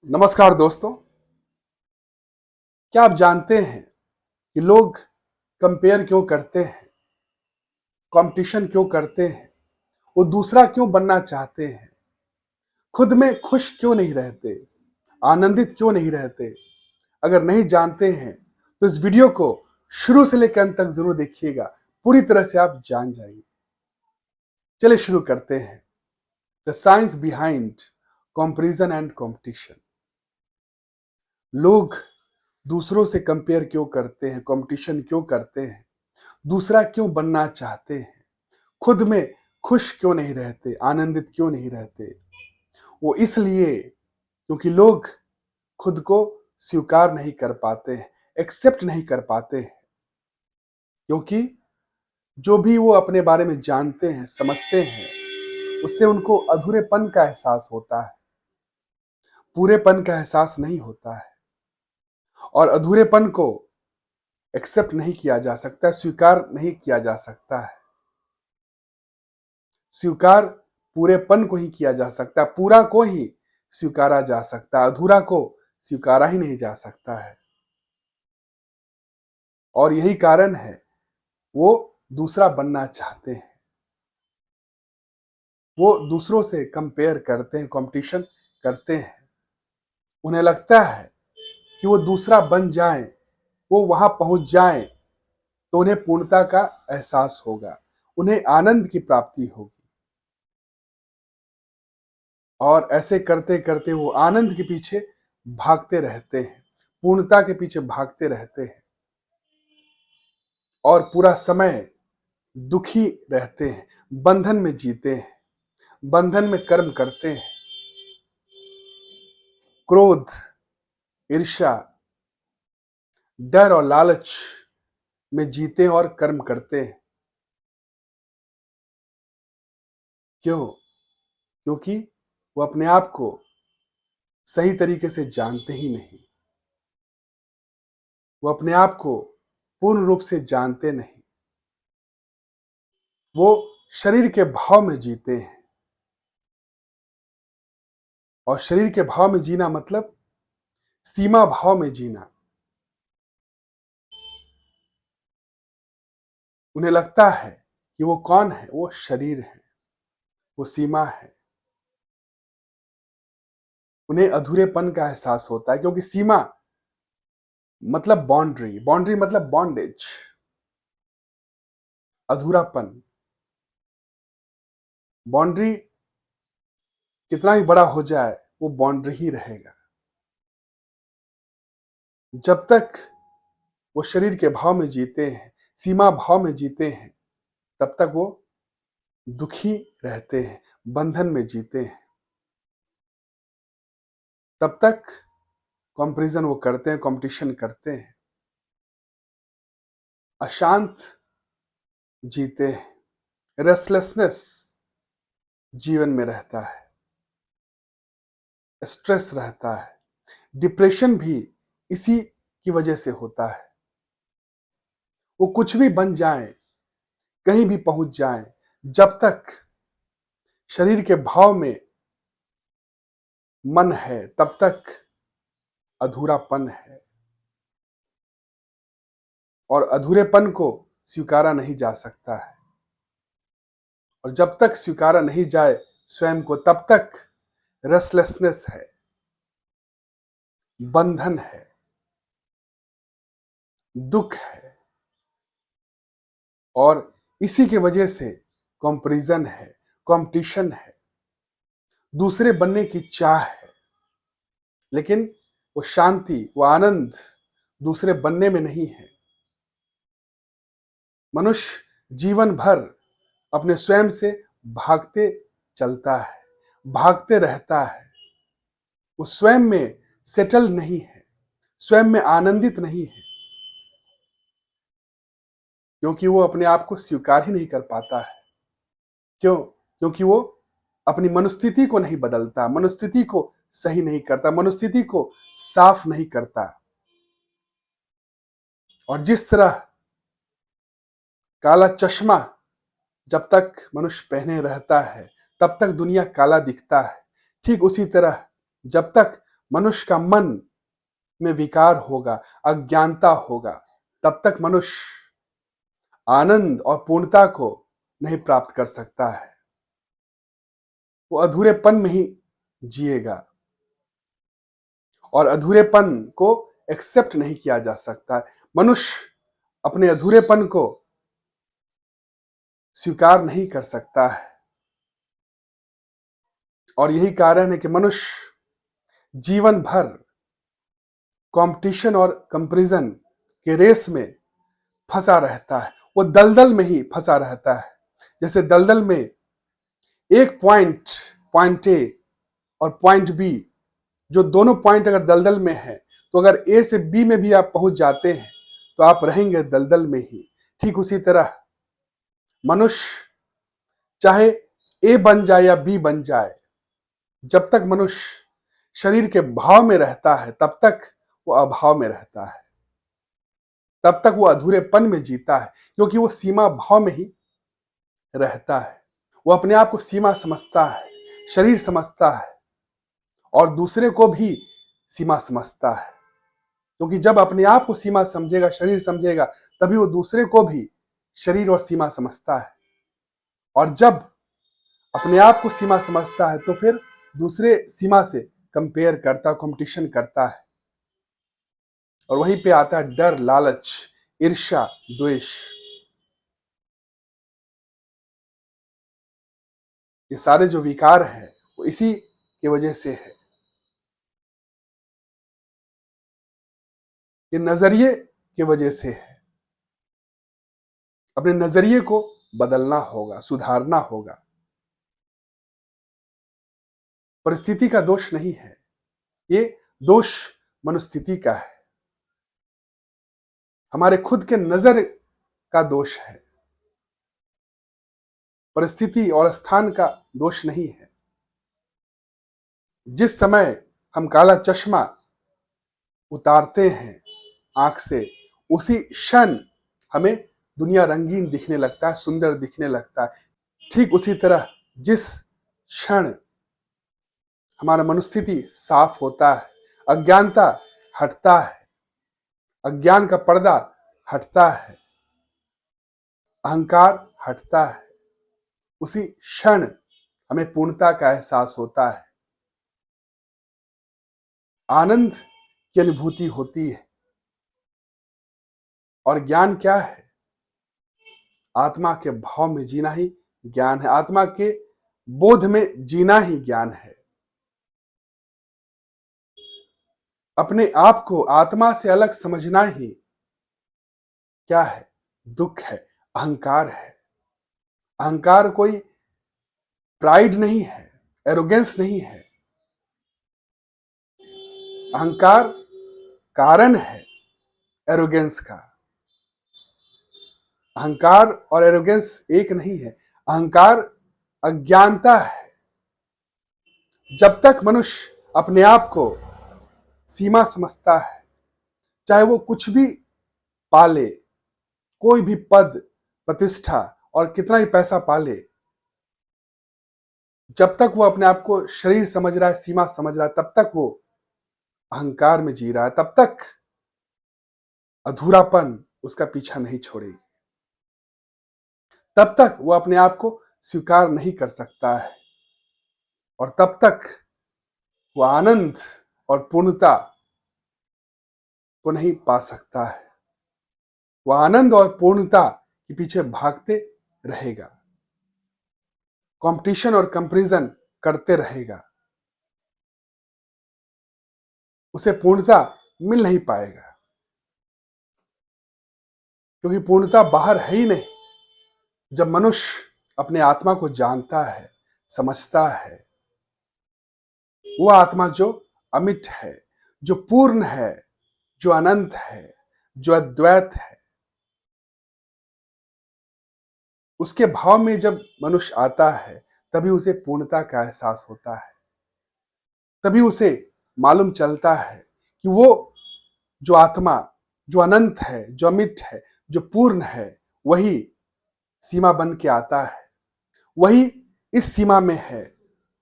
नमस्कार दोस्तों। क्या आप जानते हैं कि लोग कंपेयर क्यों करते हैं, कंपटीशन क्यों करते हैं, वो दूसरा क्यों बनना चाहते हैं, खुद में खुश क्यों नहीं रहते, आनंदित क्यों नहीं रहते? अगर नहीं जानते हैं तो इस वीडियो को शुरू से लेकर अंत तक जरूर देखिएगा, पूरी तरह से आप जान जाएंगे। चलिए शुरू करते हैं। The science behind comparison and competition. लोग दूसरों से कंपेयर क्यों करते हैं, कंपटीशन क्यों करते हैं, दूसरा क्यों बनना चाहते हैं, खुद में खुश क्यों नहीं रहते, आनंदित क्यों नहीं रहते? वो इसलिए क्योंकि लोग खुद को स्वीकार नहीं कर पाते हैं, एक्सेप्ट नहीं कर पाते हैं। क्योंकि जो भी वो अपने बारे में जानते हैं, समझते हैं, उससे उनको अधूरेपन का एहसास होता है, पूरेपन का एहसास नहीं होता है। और अधूरेपन को एक्सेप्ट नहीं किया जा सकता, स्वीकार नहीं किया जा सकता है। स्वीकार पूरेपन को ही किया जा सकता है, पूरा को ही स्वीकारा जा सकता है, अधूरा को स्वीकारा ही नहीं जा सकता है। और यही कारण है वो दूसरा बनना चाहते हैं, वो दूसरों से कंपेयर करते हैं, कंपटीशन करते हैं। उन्हें लगता है कि वो दूसरा बन जाएं, वो वहां पहुंच जाएं तो उन्हें पूर्णता का एहसास होगा, उन्हें आनंद की प्राप्ति होगी। और ऐसे करते करते वो आनंद के पीछे भागते रहते हैं, पूर्णता के पीछे भागते रहते हैं और पूरा समय दुखी रहते हैं, बंधन में जीते हैं, बंधन में कर्म करते हैं, क्रोध, ईर्ष्या, डर और लालच में जीते हैं और कर्म करते हैं। क्यों? क्योंकि वो अपने आप को सही तरीके से जानते ही नहीं, वो अपने आप को पूर्ण रूप से जानते नहीं। वो शरीर के भाव में जीते हैं, और शरीर के भाव में जीना मतलब सीमा भाव में जीना। उन्हें लगता है कि वो कौन है, वो शरीर है, वो सीमा है। उन्हें अधूरेपन का एहसास होता है, क्योंकि सीमा मतलब बाउंड्री, बाउंड्री मतलब बॉन्डेज, अधूरापन। बाउंड्री कितना भी बड़ा हो जाए वो बाउंड्री ही रहेगा। जब तक वो शरीर के भाव में जीते हैं, सीमा भाव में जीते हैं, तब तक वो दुखी रहते हैं, बंधन में जीते हैं। तब तक कंपैरिजन वो करते हैं, कंपटीशन करते हैं, अशांत जीते हैं, रेस्टलेसनेस जीवन में रहता है, स्ट्रेस रहता है। डिप्रेशन भी इसी की वजह से होता है। वो कुछ भी बन जाएं, कहीं भी पहुंच जाएं, जब तक शरीर के भाव में मन है तब तक अधूरापन है, और अधूरेपन को स्वीकारा नहीं जा सकता है। और जब तक स्वीकारा नहीं जाए स्वयं को, तब तक रेस्टलेसनेस है, बंधन है, दुख है। और इसी की वजह से कंपैरिजन है, कंपटीशन है, दूसरे बनने की चाह है। लेकिन वो शांति, वो आनंद दूसरे बनने में नहीं है। मनुष्य जीवन भर अपने स्वयं से भागते चलता है, भागते रहता है। वो स्वयं में सेटल नहीं है, स्वयं में आनंदित नहीं है, क्योंकि वो अपने आप को स्वीकार ही नहीं कर पाता है। क्यों? क्योंकि वो अपनी मनोस्थिति को नहीं बदलता, मनोस्थिति को सही नहीं करता, मनोस्थिति को साफ नहीं करता। और जिस तरह काला चश्मा जब तक मनुष्य पहने रहता है तब तक दुनिया काला दिखता है, ठीक उसी तरह जब तक मनुष्य का मन में विकार होगा, अज्ञानता होगा, तब तक मनुष्य आनंद और पूर्णता को नहीं प्राप्त कर सकता है। वो अधूरेपन में ही जिएगा और अधूरेपन को एक्सेप्ट नहीं किया जा सकता है। मनुष्य अपने अधूरेपन को स्वीकार नहीं कर सकता है और यही कारण है कि मनुष्य जीवन भर कंपटीशन और कंपैरिजन के रेस में फंसा रहता है। वो दलदल में ही फंसा रहता है। जैसे दलदल में एक पॉइंट ए और पॉइंट बी, जो दोनों पॉइंट अगर दलदल में है तो अगर ए से बी में भी आप पहुंच जाते हैं तो आप रहेंगे दलदल में ही। ठीक उसी तरह मनुष्य चाहे ए बन जाए या बी बन जाए, जब तक मनुष्य शरीर के भाव में रहता है तब तक वो अभाव में रहता है, तब तक वो अधूरेपन में जीता है, क्योंकि वो सीमा भाव में ही रहता है। वो अपने आप को सीमा समझता है, शरीर समझता है और दूसरे को भी सीमा समझता है। क्योंकि जब अपने आप को सीमा समझेगा, शरीर समझेगा, तभी वो दूसरे को भी शरीर और सीमा समझता है। और जब अपने आप को सीमा समझता है तो फिर दूसरे सीमा से कंपेयर करता, कंपटीशन करता है। और वहीं पे आता है डर, लालच, ईर्ष्या, द्वेष। ये सारे जो विकार हैं वो इसी की वजह से है। ये नजरिए की वजह से है। अपने नजरिए को बदलना होगा, सुधारना होगा। परिस्थिति का दोष नहीं है, ये दोष मनोस्थिति का है, हमारे खुद के नजर का दोष है। परिस्थिति और स्थान का दोष नहीं है। जिस समय हम काला चश्मा उतारते हैं आंख से, उसी क्षण हमें दुनिया रंगीन दिखने लगता है, सुंदर दिखने लगता है। ठीक उसी तरह जिस क्षण हमारा मनोस्थिति साफ होता है, अज्ञानता हटता है, अज्ञान का पर्दा हटता है, अहंकार हटता है, उसी क्षण हमें पूर्णता का एहसास होता है, आनंद की अनुभूति होती है। और ज्ञान क्या है? आत्मा के भाव में जीना ही ज्ञान है, आत्मा के बोध में जीना ही ज्ञान है। अपने आप को आत्मा से अलग समझना ही क्या है? दुख है, अहंकार है। अहंकार कोई प्राइड नहीं है, एरोगेंस नहीं है। अहंकार कारण है एरोगेंस का। अहंकार और एरोगेंस एक नहीं है। अहंकार अज्ञानता है। जब तक मनुष्य अपने आप को सीमा समझता है, चाहे वो कुछ भी पाले, कोई भी पद, प्रतिष्ठा और कितना ही पैसा पाले, जब तक वो अपने आप को शरीर समझ रहा है, सीमा समझ रहा है, तब तक वो अहंकार में जी रहा है, तब तक अधूरापन उसका पीछा नहीं छोड़ेगी, तब तक वो अपने आप को स्वीकार नहीं कर सकता है और तब तक वो आनंद और पूर्णता को नहीं पा सकता है। वो आनंद और पूर्णता के पीछे भागते रहेगा, कंपटीशन और कंपैरिजन करते रहेगा, उसे पूर्णता मिल नहीं पाएगा, क्योंकि पूर्णता बाहर है ही नहीं। जब मनुष्य अपने आत्मा को जानता है, समझता है, वो आत्मा जो अमिट है, जो पूर्ण है, जो अनंत है, जो अद्वैत है, उसके भाव में जब मनुष्य आता है तभी उसे पूर्णता का एहसास होता है। तभी उसे मालूम चलता है कि वो जो आत्मा, जो अनंत है, जो अमिट है, जो पूर्ण है, वही सीमा बन के आता है, वही इस सीमा में है,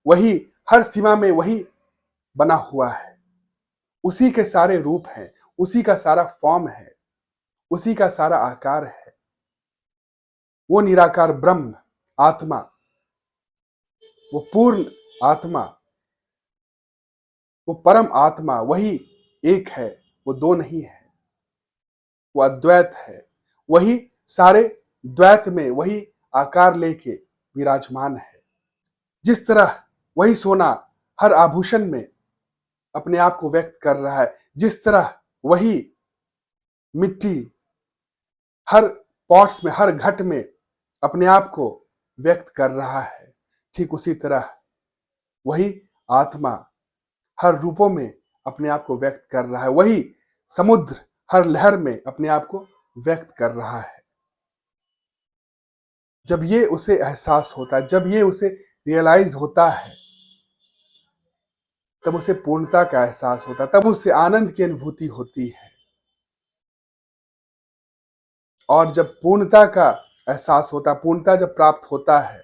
वही हर सीमा में वही बना हुआ है। उसी के सारे रूप हैं, उसी का सारा फॉर्म है, उसी का सारा आकार है। वो निराकार ब्रह्म आत्मा, वो पूर्ण आत्मा, वो परम आत्मा, वही एक है, वो दो नहीं है, वो अद्वैत है। वही सारे द्वैत में वही आकार लेके विराजमान है। जिस तरह वही सोना हर आभूषण में अपने आप को व्यक्त कर रहा है, जिस तरह वही मिट्टी हर पॉट्स में, हर घट में अपने आप को व्यक्त कर रहा है, ठीक उसी तरह वही आत्मा हर रूपों में अपने आप को व्यक्त कर रहा है। वही समुद्र हर लहर में अपने आप को व्यक्त कर रहा है। जब ये उसे एहसास होता है, जब ये उसे रियलाइज होता है, तब उसे पूर्णता का एहसास होता है, तब उसे आनंद की अनुभूति होती है। और जब पूर्णता का एहसास होता है, पूर्णता जब प्राप्त होता है,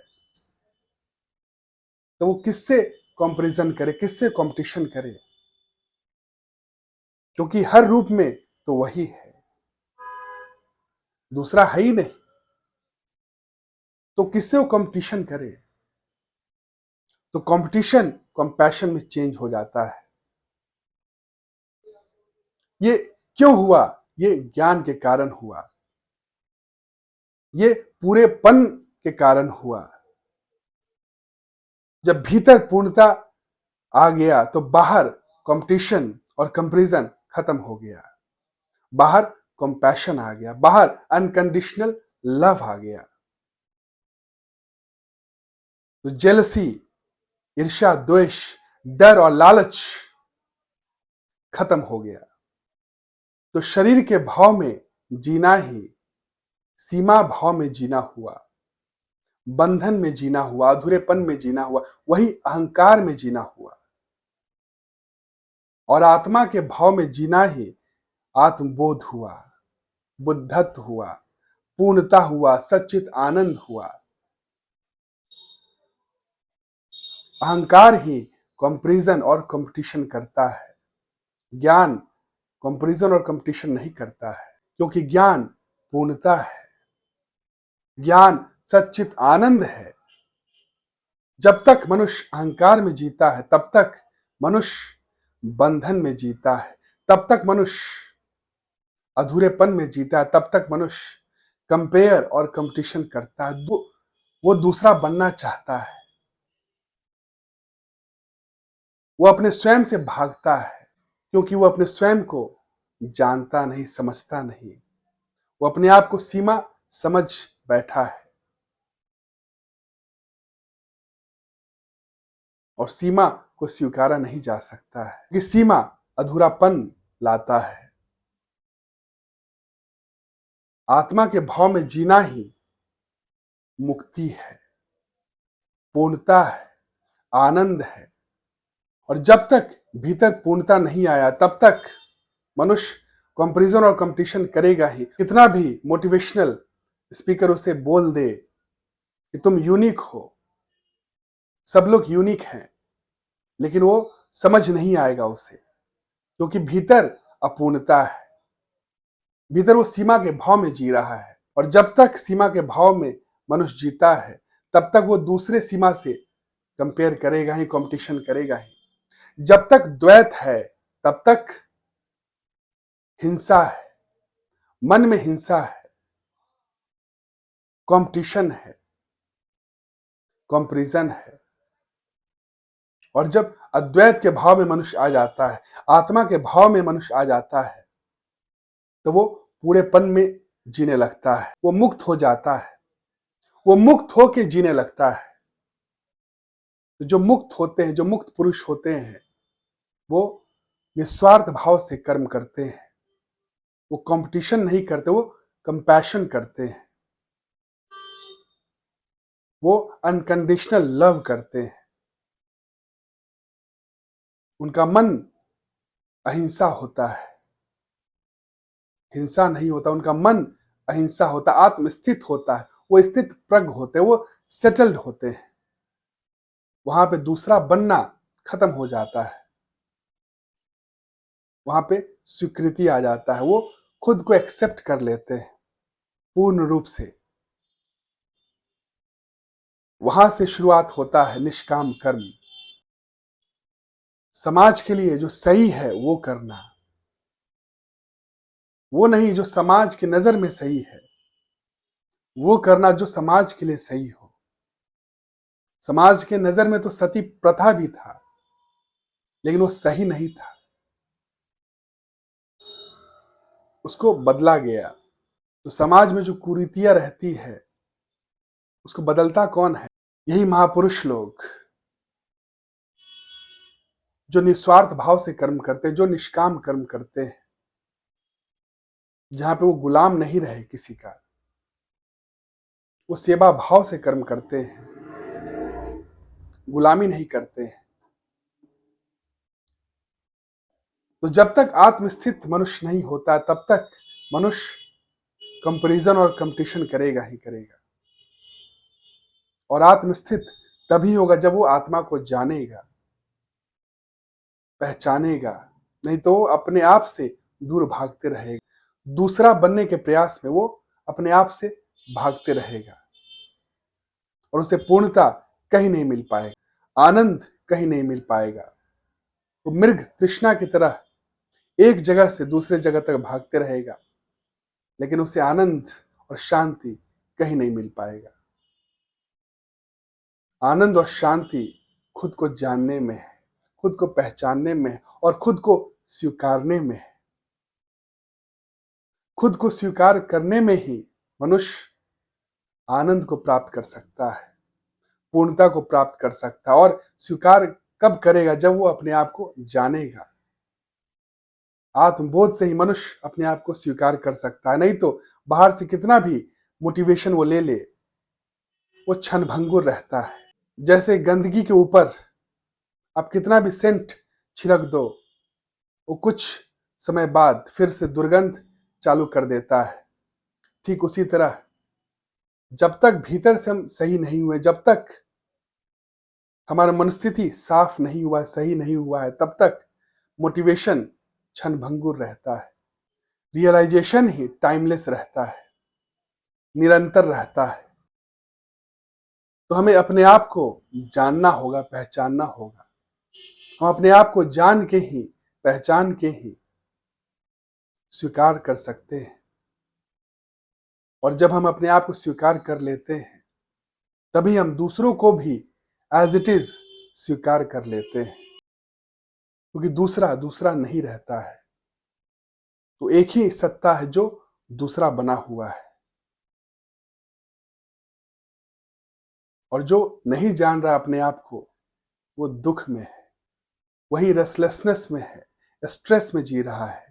तो वो किससे कंपैरिजन करे, किससे कंपटीशन करे? क्योंकि हर रूप में तो वही है, दूसरा है ही नहीं, तो किससे वो कंपटीशन करे? तो कंपटीशन कंपैशन में चेंज हो जाता है। ये क्यों हुआ? ये ज्ञान के कारण हुआ, ये पूरेपन के कारण हुआ। जब भीतर पूर्णता आ गया तो बाहर कंपटीशन और कंपैरिजन खत्म हो गया, बाहर कंपैशन आ गया, बाहर अनकंडीशनल लव आ गया। तो जेलसी, ईर्ष्या, द्वेष, डर और लालच खत्म हो गया। तो शरीर के भाव में जीना ही सीमा भाव में जीना हुआ, बंधन में जीना हुआ, अधूरेपन में जीना हुआ, वही अहंकार में जीना हुआ। और आत्मा के भाव में जीना ही आत्मबोध हुआ, बुद्धत्व हुआ, पूर्णता हुआ, सच्चित आनंद हुआ। अहंकार ही कंपैरिजन और कंपटीशन करता है, ज्ञान कंपैरिजन और कंपटीशन नहीं करता है। क्योंकि ज्ञान पूर्णता है, ज्ञान सच्चित आनंद है। जब तक मनुष्य अहंकार में जीता है, तब तक मनुष्य बंधन में जीता है, तब तक मनुष्य अधूरेपन में जीता है, तब तक मनुष्य कंपेयर और कंपटीशन करता है। वो दूसरा बनना चाहता है, वो अपने स्वयं से भागता है, क्योंकि वो अपने स्वयं को जानता नहीं, समझता नहीं। वो अपने आप को सीमा समझ बैठा है, और सीमा को स्वीकारा नहीं जा सकता है, क्योंकि सीमा अधूरापन लाता है। आत्मा के भाव में जीना ही मुक्ति है, पूर्णता है, आनंद है। और जब तक भीतर पूर्णता नहीं आया, तब तक मनुष्य कंपैरिजन और कंपटीशन करेगा ही। कितना भी मोटिवेशनल स्पीकर उसे बोल दे कि तुम यूनिक हो, सब लोग यूनिक हैं, लेकिन वो समझ नहीं आएगा उसे, क्योंकि भीतर अपूर्णता है, भीतर वो सीमा के भाव में जी रहा है। और जब तक सीमा के भाव में मनुष्य जीता है, तब तक वो दूसरे सीमा से कंपेयर करेगा ही, कंपटीशन करेगा ही। जब तक द्वैत है, तब तक हिंसा है, मन में हिंसा है, कंपटीशन है, कंपैरिजन है। और जब अद्वैत के भाव में मनुष्य आ जाता है, आत्मा के भाव में मनुष्य आ जाता है, तो वो पूरेपन में जीने लगता है, वो मुक्त हो जाता है, वो मुक्त होके जीने लगता है। तो जो मुक्त होते हैं, जो मुक्त पुरुष होते हैं, वो निस्वार्थ भाव से कर्म करते हैं, वो कंपटीशन नहीं करते, वो कंपैशन करते हैं, वो अनकंडीशनल लव करते हैं। उनका मन अहिंसा होता है, हिंसा नहीं होता। उनका मन अहिंसा होता, आत्मस्थित होता है, वो स्थित प्रज्ञ होते हैं, वो सेटल्ड होते हैं। वहां पे दूसरा बनना खत्म हो जाता है। वहां पे स्वीकृति आ जाता है, वो खुद को एक्सेप्ट कर लेते हैं पूर्ण रूप से। वहां से शुरुआत होता है निष्काम कर्म। समाज के लिए जो सही है वो करना, वो नहीं जो समाज की नजर में सही है, वो करना जो समाज के लिए सही हो। समाज के नजर में तो सती प्रथा भी था, लेकिन वो सही नहीं था, उसको बदला गया। तो समाज में जो कुरीतियां रहती है उसको बदलता कौन है? यही महापुरुष लोग, जो निस्वार्थ भाव से कर्म करते हैं, जो निष्काम कर्म करते हैं, जहां पे वो गुलाम नहीं रहे किसी का, वो सेवा भाव से कर्म करते हैं, गुलामी नहीं करते हैं। तो जब तक आत्मस्थित मनुष्य नहीं होता तब तक मनुष्य कंपैरिजन और कंपटीशन करेगा ही करेगा। और आत्मस्थित तभी होगा जब वो आत्मा को जानेगा, पहचानेगा, नहीं तो वो अपने आप से दूर भागते रहेगा। दूसरा बनने के प्रयास में वो अपने आप से भागते रहेगा और उसे पूर्णता कहीं नहीं मिल पाएगा, आनंद कहीं नहीं मिल पाएगा। वो मृग तृष्णा की तरह एक जगह से दूसरे जगह तक भागते रहेगा, लेकिन उसे आनंद और शांति कहीं नहीं मिल पाएगा। आनंद और शांति खुद को जानने में है, खुद को पहचानने में है और खुद को स्वीकारने में है। खुद को स्वीकार करने में ही मनुष्य आनंद को प्राप्त कर सकता है, पूर्णता को प्राप्त कर सकता है। और स्वीकार कब करेगा? जब वो अपने आप को जानेगा। आत्मबोध से ही मनुष्य अपने आप को स्वीकार कर सकता है, नहीं तो बाहर से कितना भी मोटिवेशन वो ले ले, वो क्षणभंगुर रहता है। जैसे गंदगी के ऊपर आप कितना भी सेंट छिड़क दो, वो कुछ समय बाद फिर से दुर्गंध चालू कर देता है। ठीक उसी तरह जब तक भीतर से हम सही नहीं हुए, जब तक हमारा मनस्थिति साफ नहीं हुआ, सही नहीं हुआ है, तब तक मोटिवेशन क्षणभंगुर रहता है। रियलाइजेशन ही टाइमलेस रहता है, निरंतर रहता है। तो हमें अपने आप को जानना होगा, पहचानना होगा। हम अपने आप को जान के ही, पहचान के ही स्वीकार कर सकते हैं। और जब हम अपने आप को स्वीकार कर लेते हैं, तभी हम दूसरों को भी एज इट इज स्वीकार कर लेते हैं, क्योंकि दूसरा दूसरा नहीं रहता है। तो एक ही सत्ता है जो दूसरा बना हुआ है। और जो नहीं जान रहा अपने आप को, वो दुख में है, वही रेस्टलेसनेस में है, स्ट्रेस में जी रहा है।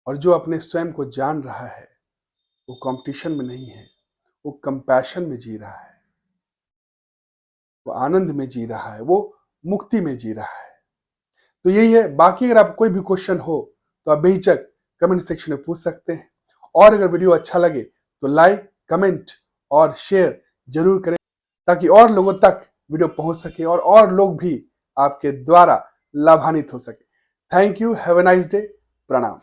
और जो अपने स्वयं को जान रहा है, वो कंपटीशन में नहीं है, वो कंपैशन में जी रहा है, वो आनंद में जी रहा है, वो मुक्ति में जी रहा है। तो यही है। बाकी अगर आपको कोई भी क्वेश्चन हो तो आप बेहिचक कमेंट सेक्शन में पूछ सकते हैं। और अगर वीडियो अच्छा लगे तो लाइक, कमेंट और शेयर जरूर करें, ताकि और लोगों तक वीडियो पहुंच सके और लोग भी आपके द्वारा लाभान्वित हो सके। Thank you, have a nice day, प्रणाम।